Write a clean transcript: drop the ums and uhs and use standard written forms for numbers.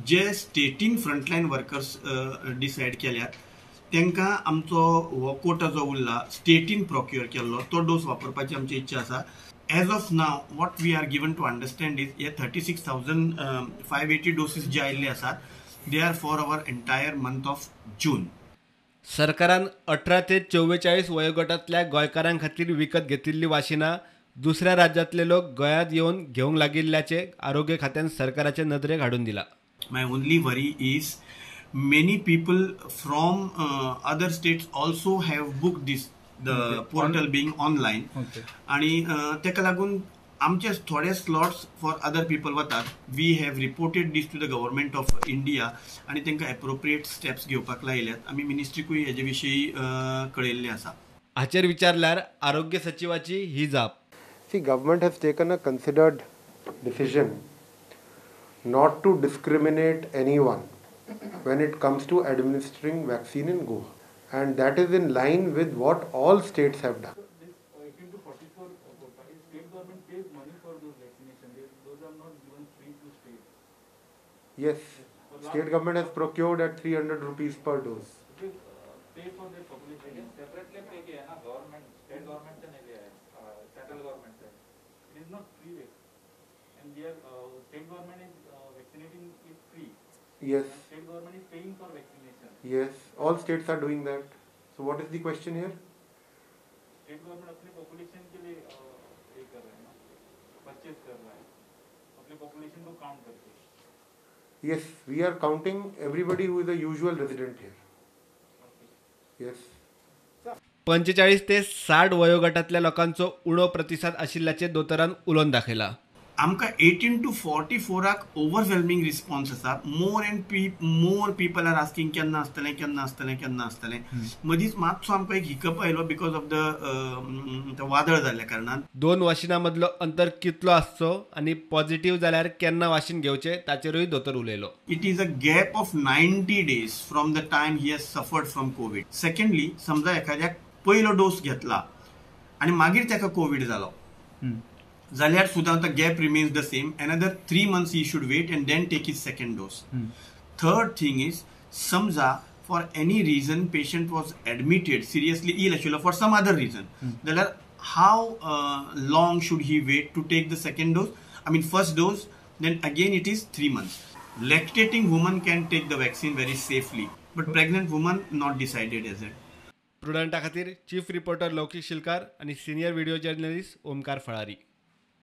जे स्टेटीन frontline workers decide केल्यात तांकां आमचो हो कोटा जो उरला स्टेटीन प्रोक्युअर केल्लो तो डोस वापरपाची आमची इच्छा आसा. As of now what we are given to understand is हे 36,580 डोसीस जे आयिल्ले आसात they are for our entire month of June. सरकारान 18 ते 44 वयोगटातल्या गोंयकारां खातीर विकत घेतिल्ली वाशिनां दुसऱ्या राज्यांतले लोक गोंयांत येवन घेवंक लागिल्ल्याचे आरोग्य खात्यान सरकाराचे नदरेक हाडून दिला. My only worry is many people from other states also have booked the portal being online. आणि तेका लागून आमचे थोडे स्लॉट्स फॉर अदर पीपल वतात. We have reported this to the government of India आणि तांकां एप्रोप्रिएट स्टेप्स घेवपाक लायल्यात. आमी मिनिस्ट्रीकूय हेजे विशीं कळयल्लें आसा. हाचेर विचारल्यार आरोग्य सचिवाची ही जाप. See, government has taken a considered decision not to discriminate anyone when it comes to administering vaccine in Goa, and that is in line with what all states have done. This 18 to 44 quota, state government pays money for those vaccinations. Those are not given free to state. Yes, state government has procured at 300 rupees per dose. Pay for their population. Separately pay किया ना government, state government से नहीं लिया है, central government से. It is not free, and their state government is vaccinating is free. Yes. State government is paying for vaccination. Yes, all states are doing that. So what is the question here? State government अपने population के लिए ये कर रहा है ना, purchase कर रहा है, अपने population को count करके. Yes, we are counting everybody who is a usual resident here. Yes. 45 ते 60 वयोगटातल्या लोकांचो उणो प्रतिसाद आशिल्ल्याचे दोतोरान उलोवन दाखयला. आमकां 18 to 44 ओवरवेल्मिंग रिस्पॉन्स आसा. मोर पीपल आर आस्किंग केन्ना आसतलें. मदींच मातसो आमकां एक हिकप आयलो बिकॉज ऑफ द वादळ जाल्ल्या कारणान. 2 वाशिनां मदलो अंतर कितलो आसचो आनी पॉझिटिव्ह जाल्यार केन्ना वाशीन घेवचे ताचेरूय दोतोर उलयलो. It is a gap of 90 days from the time he has suffered from Covid. Secondly समजा एखाद्याक पयलो डोस घेतला आनी मागीर ताका कोविड जालो जाल्यार सुद्दां the gap remains the same. Another 3 months he should wait and then take his second dose. Third thing is समजा for any reason patient was admitted seriously ill आशिल्लो फॉर सम अदर रिजन जाल्यार how long should he wait to take the second dose. I mean first dose then again it is 3 months. Lactating women can take the vaccine very safely but pregnant woman not decided as it. प्रुडंटा खातीर chief reporter Laukik Shilkar आनी senior video journalist Omkar Phalari.